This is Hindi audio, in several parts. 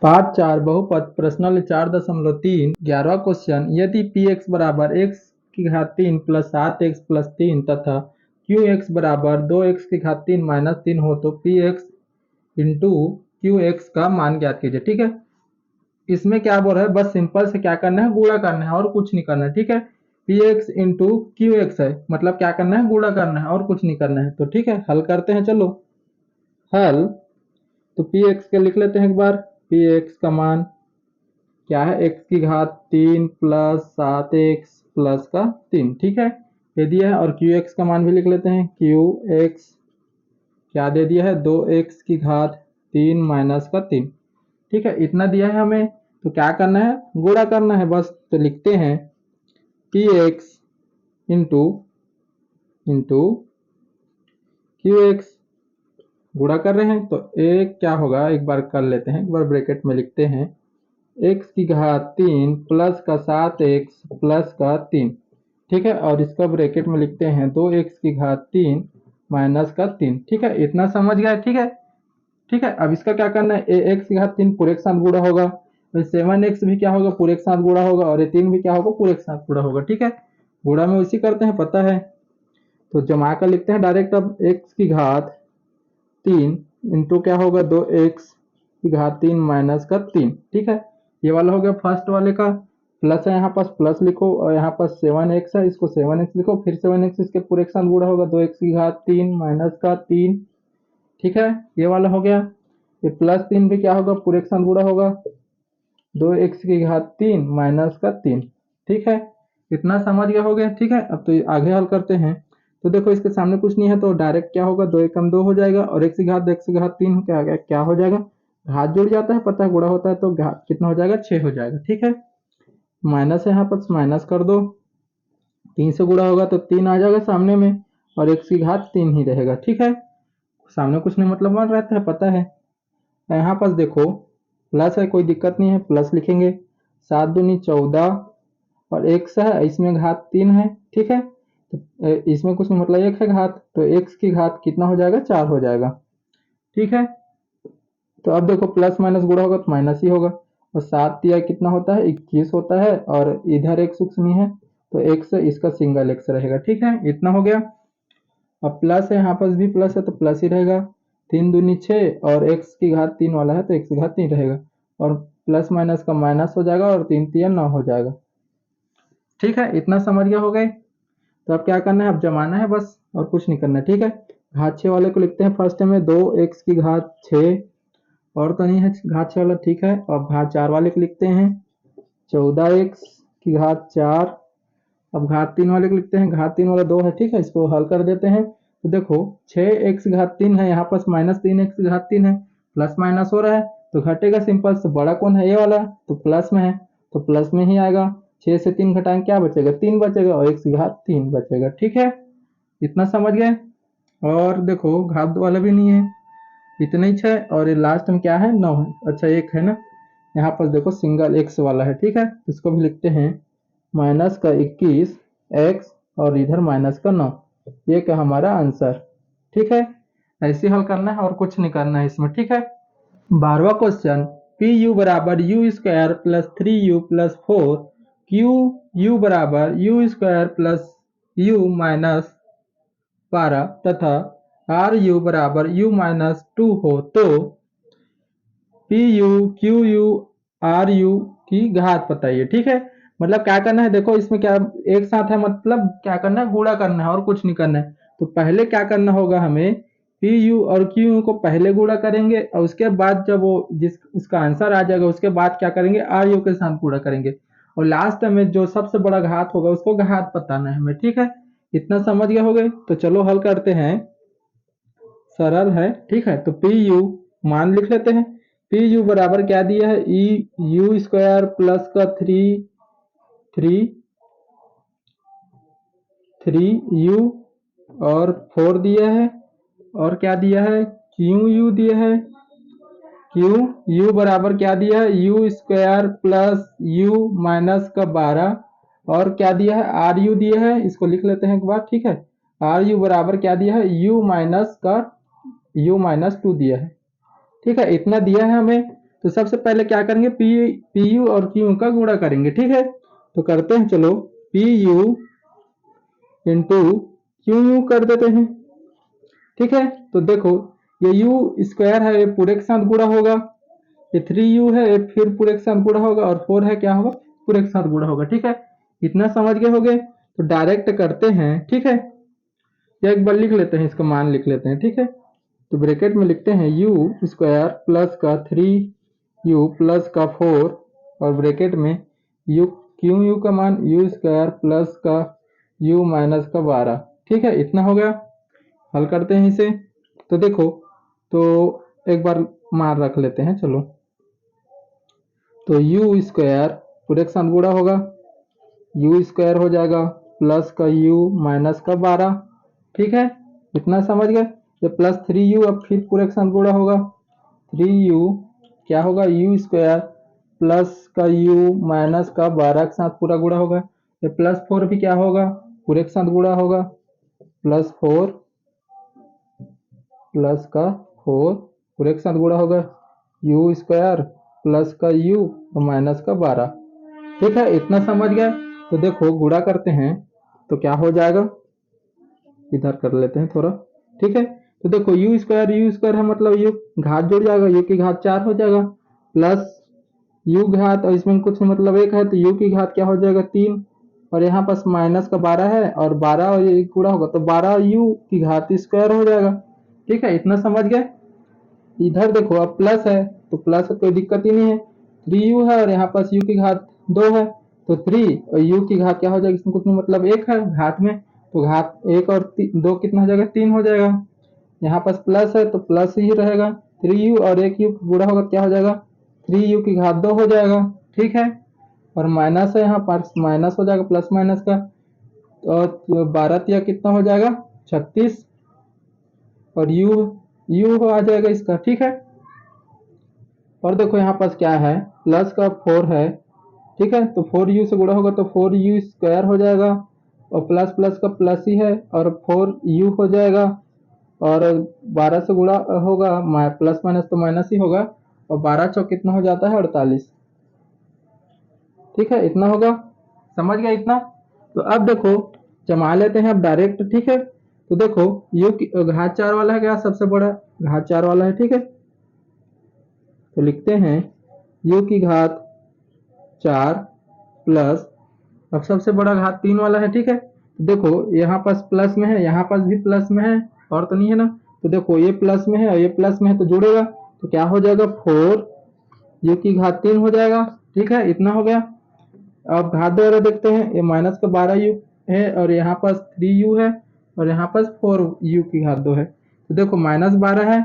पाँच चार बहुपद प्रश्न 4.3 11वां क्वेश्चन। यदि पी एक्स बराबर एक्स की घात 3 प्लस 7x प्लस 3 तथा क्यू एक्स बराबर 2x की घात 3 माइनस 3 हो तो P x into Q x का मान ज्ञात कीजिए। ठीक है, इसमें क्या बोल रहा है, बस सिंपल से क्या करना है, गुणा करना है और कुछ नहीं करना है। ठीक है, P x into Q x है, मतलब क्या करना है, गुणा करना है और कुछ नहीं करना है। तो ठीक है, हल करते हैं। चलो हल, तो पी एक्स के लिख लेते हैं एक बार। पी एक्स का मान क्या है, एक्स की घात 3 प्लस 7x प्लस का 3। ठीक है, दे दिया है। और क्यू एक्स का मान भी लिख लेते हैं। क्यू एक्स क्या दे दिया है, 2x की घात 3 माइनस का 3। ठीक है, इतना दिया है हमें, तो क्या करना है, गुणा करना है बस। तो लिखते हैं P x into into Q x, गुणा कर रहे हैं तो एक क्या होगा, एक बार कर लेते हैं, एक बार ब्रैकेट में लिखते हैं एक्स की घात 3 प्लस का 7x प्लस का 3। ठीक है, और इसका ब्रैकेट में लिखते हैं 2x की घात 3 माइनस का 3। ठीक है, इतना समझ गए। ठीक है, ठीक है, अब इसका क्या करना है, एक्स की घात 3 पूरे के साथ गुणा होगा, तो 7x भी क्या होगा, पूरे के साथ गुणा होगा, और ये 3 भी क्या होगा, पूरे के साथ गुणा होगा। ठीक है, गुणा में उसी करते हैं, पता है। तो जमा कर लिखते हैं डायरेक्ट। अब एक्स की घात 3 इंटू क्या होगा, 2x की घात 3 माइनस का 3। ठीक है, ये वाला हो गया फर्स्ट वाले का। प्लस है, यहाँ पास प्लस लिखो, और यहाँ पास 7x है, इसको 7x लिखो, फिर 7x इसके पूरे के साथ गुणा होगा, 2x की घात 3 माइनस का 3। ठीक है, ये वाला हो गया। ये प्लस 3 भी क्या होगा, पूरे के साथ गुणा होगा, 2x की घात 3 माइनस का 3। ठीक है, इतना समझ गया, हो गया। ठीक है, अब तो आगे हल करते हैं। तो देखो इसके सामने कुछ नहीं है, तो डायरेक्ट क्या होगा, 2 एकम 2 हो जाएगा, और x की घात 3 क्या हो जाएगा, घात जुड़ जाता है, पता है, गुणा होता है तो घात कितना हो जाएगा, 6 हो जाएगा। ठीक है, माइनस है, यहाँ पर माइनस कर दो, 3 से गुणा होगा तो 3 आ जाएगा सामने में, और x की घात 3 ही रहेगा। ठीक है, सामने कुछ नहीं, मतलब 1 रहता है, पता है। यहाँ पास देखो प्लस है, कोई दिक्कत नहीं है, प्लस लिखेंगे। 7 दूनी 14, और x है, इसमें घात 3 है। ठीक है, तो इसमें कुछ नहीं, मतलब 1 है घात, तो x की घात कितना हो जाएगा, 4 हो जाएगा। ठीक है, तो अब देखो प्लस माइनस गुणा होगा तो माइनस ही होगा, और 7 दिया कितना होता है, 21 होता है, और इधर एक सूक्ष्म नहीं है, तो x इसका सिंगल x रहेगा। ठीक है, इतना हो गया। अब प्लस है, यहाँ पास भी प्लस है तो प्लस ही रहेगा। 3 दूनी 6, और x की घात 3 वाला है तो x की घात 3 रहेगा, और प्लस माइनस का माइनस हो जाएगा, और 3 3 9 हो जाएगा। ठीक है, इतना समझ गया, हो गए। तो अब क्या करना है, अब जमाना है बस, और कुछ नहीं करना है। ठीक है, घात 6 वाले को लिखते हैं फर्स्ट में, 2x की घात 6, और तो नहीं है घात 6 वाला। ठीक है, अब घात 4 वाले को लिखते हैं 14x की घात 4। अब घात 3 वाले को लिखते हैं, घात 3 वाला 2 है। ठीक है, इसको हल कर देते हैं। तो देखो 6x घात 3 है, यहाँ पास माइनस 3x घात 3 है, प्लस माइनस हो रहा है तो घटेगा सिंपल से। बड़ा कौन है, ये वाला, तो प्लस में है तो प्लस में ही आएगा। 6 से 3 घटाएं क्या बचेगा, 3 बचेगा, और x घात 3 बचेगा। ठीक है, इतना समझ गए। और देखो घात वाला भी नहीं है, इतना ही 6, और ये लास्ट में क्या है, 9 है। अच्छा एक है ना, यहाँ पर देखो सिंगल x वाला है। ठीक है, इसको भी लिखते हैं माइनस का 21 x, और इधर माइनस का 9। ये क्या हमारा आंसर। ठीक है, ऐसे हल करना है और कुछ नहीं करना है इसमें। ठीक है, 12वां क्वेश्चन। पी यू बराबर U square plus 3u plus 4 Q U बराबर U square plus U minus 12 तथा आर यू बराबर यू माइनस 2 हो तो P U Q U R U की घात बताइए। ठीक है, मतलब क्या करना है, देखो इसमें क्या एक साथ है, मतलब क्या करना है, गुणा करना है और कुछ नहीं करना है। तो पहले क्या करना होगा हमें, पी यू और क्यू यू को पहले गुणा करेंगे, और उसके बाद जब वो जिस उसका आंसर आ जाएगा, उसके बाद क्या करेंगे, आर यू के साथ गुणा करेंगे, और लास्ट में जो सबसे बड़ा घात होगा उसको घात बताना है हमें। ठीक है, इतना समझ गए, हो गए। तो चलो हल करते हैं, सरल है। ठीक है, तो पी यू मान लिख लेते हैं। पी यू बराबर क्या दिया है, ई यू स्क्वायर प्लस का 3 यू, और 4 दिया है, और क्या दिया है, क्यू यू दिया है। क्यू यू बराबर क्या दिया है, you square plus U minus का 12, और क्या दिया है, आर यू दिया है, इसको लिख लेते हैं एक बार। ठीक है, आर यू बराबर क्या दिया है, यू माइनस 2 दिया है। ठीक है, इतना दिया है हमें। तो सबसे पहले क्या करेंगे, पी यू और क्यू का गुणा करेंगे, ठीक है। तो करते हैं, चलो P U into Q U कर देते हैं, ठीक है। तो देखो ये यू स्क्वायर है, ये पूरे के साथ गुणा होगा, ये 3u है, ये फिर पूरे के साथ गुणा होगा, और 4 है क्या होगा, पूरे के साथ गुणा होगा, ठीक है। इतना समझ गए होगे। तो डायरेक्ट करते हैं, ठीक है। या एक बार लिख लेते हैं, इसका मान लिख लेते हैं, ठीक है। तो ब्रैकेट में लिखते हैं यू स्क्वायर प्लस का 3u प्लस का 4, और ब्रैकेट में यू क्यू यू का मान यू स्क्वायर प्लस का यू माइनस का 12, ठीक है। इतना हो गया। हल करते हैं इसे। तो देखो, तो एक बार मान रख लेते हैं, चलो। तो यू स्क्वायर पूरे के साथ गुणा होगा, यू स्क्वायर हो जाएगा प्लस का यू माइनस का 12, ठीक है। इतना समझ गए। ये प्लस 3u अब फिर पूरे के साथ गुणा होगा, 3u क्या होगा, यू स्क्वायर प्लस का यू माइनस का 12 के साथ पूरा गुणा होगा। ये प्लस 4 भी क्या होगा, पूरे के साथ गुणा होगा, प्लस 4 प्लस का 4 पूरे के साथ गुणा होगा, यू स्क्वायर प्लस का यू और माइनस का 12, ठीक है। इतना समझ गए। तो देखो गुणा करते हैं तो क्या हो जाएगा, इधर कर लेते हैं थोड़ा, ठीक है। तो देखो यू स्क्वायर है, मतलब यू घात जुड़ जाएगा, यू की घात 4 हो जाएगा, प्लस यू घात, और इसमें कुछ मतलब 1 है, तो यू की घात क्या हो जाएगा, 3, और यहाँ पास माइनस का 12 है, और 12 और ये गुणा होगा तो 12 यू की घात स्क्वायर हो जाएगा, ठीक है। इतना समझ गए। इधर देखो अब प्लस है, तो प्लस कोई दिक्कत ही नहीं है, 3u है, और यहाँ पास u की घात 2 है, तो 3 और u की घात क्या हो जाएगी, इसमें कुछ नहीं मतलब 1 है घात में, तो घात 1 और 2 कितना हो जाएगा, 3 हो जाएगा। यहाँ पास प्लस है तो प्लस ही रहेगा, 3u और 1u गुणा होगा क्या हो जाएगा, 3u की घात 2 हो जाएगा, ठीक है। और माइनस है, यहाँ पास माइनस हो जाएगा प्लस माइनस का, तो 12 तिया कितना हो जाएगा, 36, और u आ जाएगा इसका, ठीक है। और देखो यहाँ पास क्या है, प्लस का 4 है, ठीक है। तो 4u से गुणा होगा तो 4u स्क्वायर हो जाएगा, और प्लस प्लस का प्लस ही है, और 4u हो जाएगा, और 12 से गुणा होगा, प्लस माइनस तो माइनस ही होगा, और 12 चौक कितना हो जाता है, 48, ठीक है। इतना होगा, समझ गया इतना। तो अब देखो जमा लेते हैं अब डायरेक्ट, ठीक है। तो देखो यू की घात 4 वाला है क्या, सबसे बड़ा घात 4 वाला है, ठीक है। तो लिखते हैं u की घात 4 प्लस, अब सबसे बड़ा घात 3 वाला है, ठीक है। तो देखो यहाँ पास प्लस में है, यहाँ पास भी प्लस में है, और तो नहीं है ना। तो देखो ये प्लस में है और ये प्लस में है, तो जुड़ेगा, तो क्या हो जाएगा, 4 u की घात 3 हो जाएगा, ठीक है। इतना हो गया। अब घात द्वारा देखते हैं, ये माइनस का 12u है, और यहाँ पास 3u है, और यहाँ पास 4u की घात 2 है। तो देखो -12 है,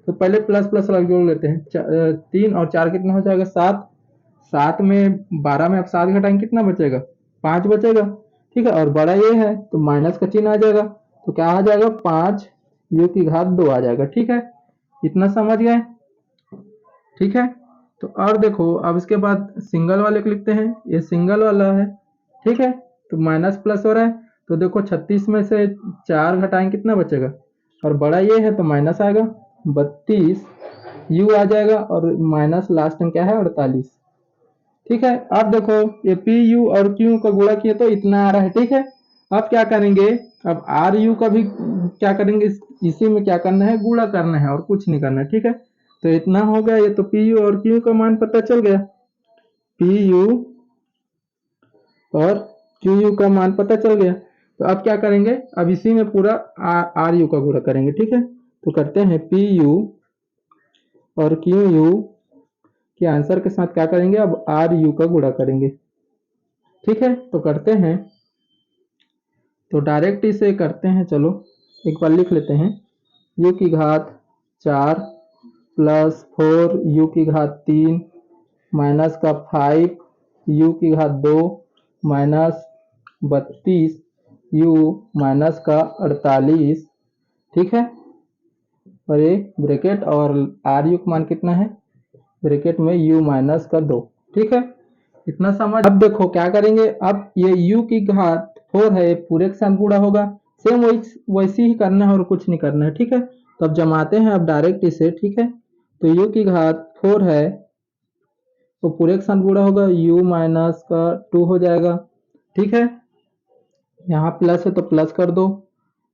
तो पहले प्लस प्लस लग जोड़ लेते हैं, 3 और 4 कितना हो जाएगा, 7, 7 में 12 में अब 7 घटाएंगे कितना बचेगा, 5 बचेगा, ठीक है। और बड़ा ये है तो माइनस का चिन्ह आ जाएगा, तो क्या आ जाएगा, 5 यू की घात 2 आ जाएगा, ठीक है। इतना समझ गए, ठीक है। तो और देखो अब इसके बाद सिंगल वाले को लिखते हैं, ये सिंगल वाला है, ठीक है। तो माइनस प्लस हो रहा है, तो देखो 36 में से 4 घटाएंगे कितना बचेगा, और बड़ा ये है तो माइनस आएगा, 32 यू आ जाएगा, और माइनस लास्ट में क्या है, 48, ठीक है। अब देखो ये पी यू और क्यू का गुणा किए तो इतना आ रहा है, ठीक है। अब क्या करेंगे, अब आर यू का भी क्या करेंगे, इसी में क्या करना है, गुणा करना है, और कुछ नहीं करना है, ठीक है। तो इतना हो गया, ये तो पी यू और क्यू का मान पता चल गया, पी यू और क्यू यू का मान पता चल गया। तो अब क्या करेंगे, अब इसी में पूरा आर यू का गुणा करेंगे, ठीक है। तो करते हैं पी यू और क्यू यू के आंसर के साथ क्या करेंगे, अब आर यू का गुणा करेंगे, ठीक है। तो करते हैं, तो डायरेक्ट इसे करते हैं, चलो एक बार लिख लेते हैं, यू की घात 4 प्लस 4 यू की घात 3 माइनस का 5 यू की घात 2 माइनस 32 यू माइनस का 48, ठीक है। और ये ब्रैकेट, और आर यू का मान कितना है, ब्रैकेट में u माइनस का 2, ठीक है। इतना समझ। अब देखो क्या करेंगे, अब ये u की घात 4 है, पूरे के साथ गुणा होगा, सेम वैसे ही करना है और कुछ नहीं करना है, ठीक है। तो अब जमाते हैं अब डायरेक्ट इसे, ठीक है। तो u की घात 4 है तो पूरे के साथ गुणा होगा u माइनस का 2 हो जाएगा। ठीक है, यहाँ प्लस है तो प्लस कर दो,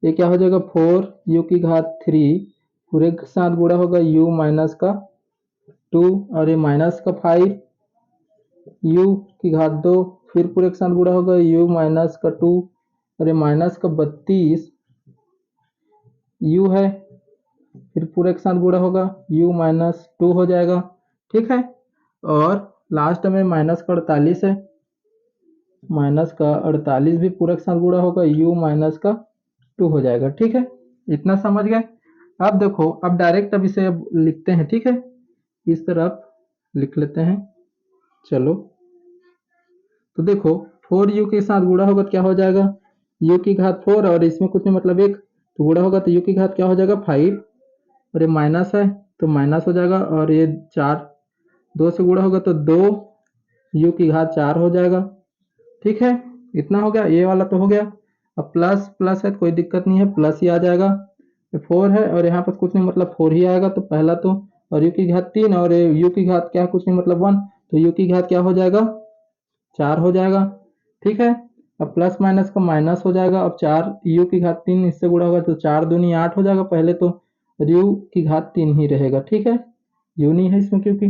ये क्या हो जाएगा 4 u की घात 3 पूरे के साथ गुणा होगा u माइनस का 2 और ये माइनस का 5 u की घात 2 फिर पूरे के साथ गुणा होगा u माइनस का 2 और ये माइनस का 32 u है फिर पूरे के साथ गुणा होगा u माइनस 2 हो जाएगा। ठीक है, और लास्ट में माइनस का 48 है, माइनस का 48 भी पूरे के साथ गुणा होगा u माइनस का 2 हो जाएगा। ठीक है, इतना समझ गए। अब देखो, अब डायरेक्ट अब इसे अब लिखते हैं। ठीक है, इस तरफ लिख लेते हैं। चलो, तो देखो 4u के साथ गुणा होगा तो क्या हो जाएगा u की घात 4 और इसमें कुछ नहीं मतलब 1 तो गुणा होगा तो u की घात क्या हो जाएगा 5 और ये माइनस है तो माइनस हो जाएगा और ये 4 2 से गुणा होगा तो 2 u की घात 4 हो जाएगा। ठीक है, इतना हो गया, ये वाला तो हो गया। अब प्लस प्लस है तो कोई दिक्कत नहीं है, प्लस ही आ जाएगा। ये 4 है और यहाँ पर कुछ नहीं मतलब 4 ही आएगा तो पहला तो, और u की घात 3 और u की घात क्या कुछ नहीं मतलब 1 तो u की घात क्या हो जाएगा 4 हो जाएगा। ठीक है, अब प्लस माइनस का माइनस हो जाएगा। अब 4 u की घात 3 इससे गुणा होगा तो 4 दूनी 8 हो जाएगा पहले तो, और u की घात 3 ही रहेगा। ठीक है, u नहीं है इसमें क्योंकि।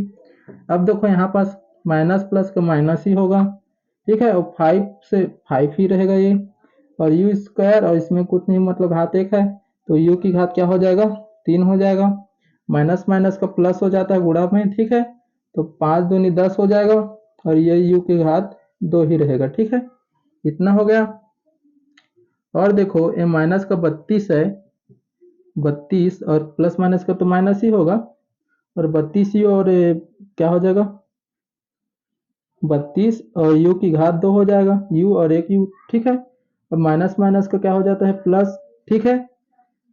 अब देखो यहाँ पास माइनस प्लस का माइनस ही होगा। ठीक है, और 5 से 5 ही रहेगा ये, और u स्क्वायर और इसमें कुछ नहीं मतलब घात 1 है तो u की घात क्या हो जाएगा 3 हो जाएगा। माइनस माइनस का प्लस हो जाता है गुणा में। ठीक है, तो 5 दूनी 10 हो जाएगा और ये u की घात 2 ही रहेगा। ठीक है, इतना हो गया। और देखो ये माइनस का 32 है, 32 और प्लस माइनस का तो माइनस ही होगा, और 32 ही और क्या हो जाएगा 32 और u की घात 2 हो जाएगा, u और एक u। ठीक है, और माइनस माइनस का क्या हो जाता है प्लस। ठीक है,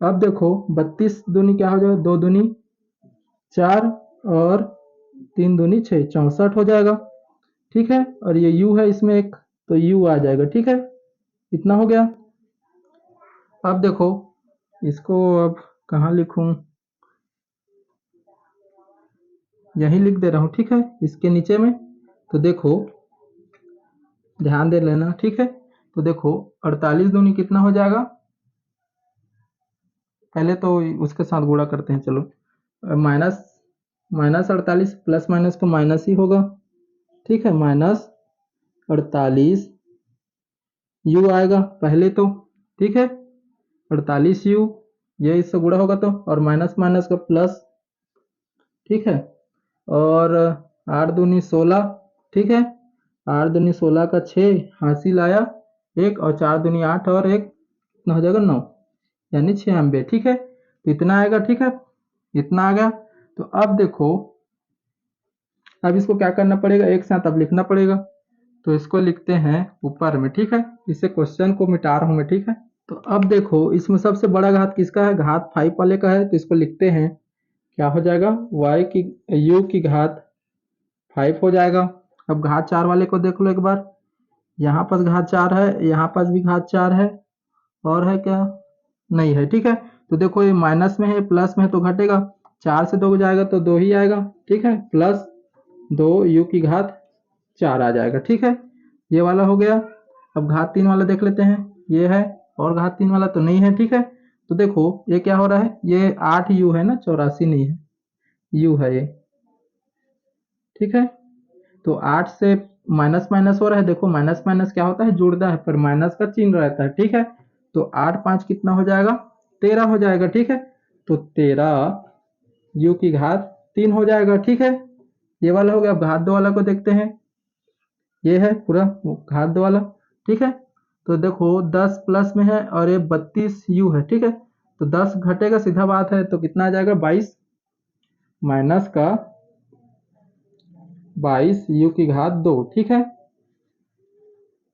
अब देखो 32 दूनी क्या हो जाएगा 2 दूनी 4 और 3 दूनी 6 64 हो जाएगा। ठीक है, और ये u है इसमें एक तो u आ जाएगा। ठीक है, इतना हो गया। अब देखो इसको अब कहाँ लिखूं, यहीं लिख दे रहा हूँ। ठीक है, इसके नीचे में तो देखो ध्यान दे लेना। ठीक है, तो देखो 48 दूनी कितना हो जाएगा, पहले तो उसके साथ गुणा करते हैं। चलो माइनस माइनस 48 प्लस माइनस तो माइनस ही होगा। ठीक है, माइनस 48 u आएगा पहले तो। ठीक है, 48 u ये इससे गुणा होगा तो, और माइनस माइनस का प्लस। ठीक है, और 8 दूनी 16। ठीक है, 8 दूनी 16 का 6 हासिल आया एक, और 4 दूनी 8 और एक कितना हो जाएगा 9 यानी 96। ठीक है, तो इतना आएगा। ठीक है, इतना आ गया। तो अब देखो अब इसको क्या करना पड़ेगा, एक साथ अब लिखना पड़ेगा। तो इसको लिखते हैं ऊपर में। ठीक है, इसे क्वेश्चन को मिटा रहा हूं मैं। ठीक है, तो अब देखो इसमें सबसे बड़ा घात किसका है, घात 5 वाले का है, तो इसको लिखते हैं क्या हो जाएगा y की u की घात 5 हो जाएगा। अब घात 4 वाले को देख लो एक बार, यहाँ पास घात 4 है, यहाँ पास भी घात 4 है, और है क्या नहीं है। ठीक है, तो देखो ये माइनस में है प्लस में है तो घटेगा, 4 से 2 जाएगा तो 2 ही आएगा। ठीक है, प्लस 2 u की घात 4 आ जाएगा। ठीक है, ये वाला हो गया। अब घात 3 वाला देख लेते हैं, ये है, और घात 3 वाला तो नहीं है। ठीक है, तो देखो ये क्या हो रहा है, ये 8 u है ना, 84 नहीं है, u है ये। ठीक है, तो 8 से माइनस माइनस हो रहा है, देखो माइनस माइनस क्या होता है जुड़ता है, पर माइनस का चिन्ह रहता है। ठीक है, तो 8 5 कितना हो जाएगा 13 हो जाएगा। ठीक है, तो 13 u की घात 3 हो जाएगा। ठीक है, ये वाला हो गया। अब घात 2 वाला को देखते हैं, ये है पूरा घात 2 वाला। ठीक है, तो देखो 10 प्लस में है और ये 32 u है। ठीक है, तो 10 घटेगा सीधा बात है, तो कितना आ जाएगा 22 माइनस का 22 u की घात 2। ठीक है,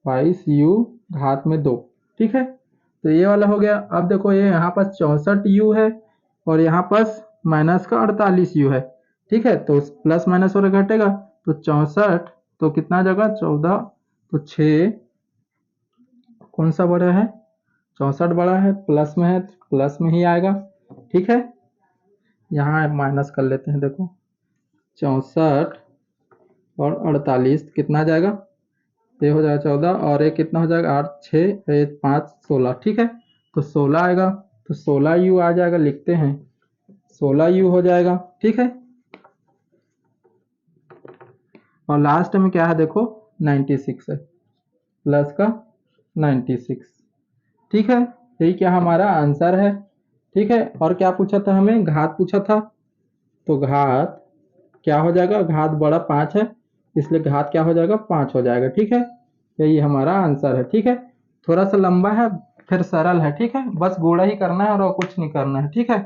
22 u घात में 2। ठीक है, तो ये वाला हो गया। अब देखो ये यहाँ पास 64 u है और यहाँ पास माइनस का 48 u है। ठीक है, तो प्लस माइनस और घटेगा तो 64 तो कितना आ जाएगा 14, तो 6 कौन सा बड़ा है 64 बड़ा है, प्लस में है तो प्लस में ही आएगा। ठीक है, यहाँ माइनस कर लेते हैं, देखो 64 और 48 कितना आ जाएगा, ये हो जाएगा 14 और एक कितना हो जाएगा 8 6 1 5 16, ठीक है। तो 16 आएगा, तो 16u आ जाएगा, लिखते हैं 16u हो जाएगा, ठीक है। और लास्ट में क्या है देखो 96 है, प्लस का 96, ठीक है। यही क्या हमारा आंसर है, ठीक है। और क्या पूछा था हमें, घात पूछा था, तो घात क्या हो जाएगा, घात बड़ा 5 है, इसलिए घात क्या हो जाएगा 5 हो जाएगा, ठीक है। यही हमारा आंसर है, ठीक है। थोड़ा सा लंबा है फिर सरल है, ठीक है, बस गुणा ही करना है और कुछ नहीं करना है, ठीक है।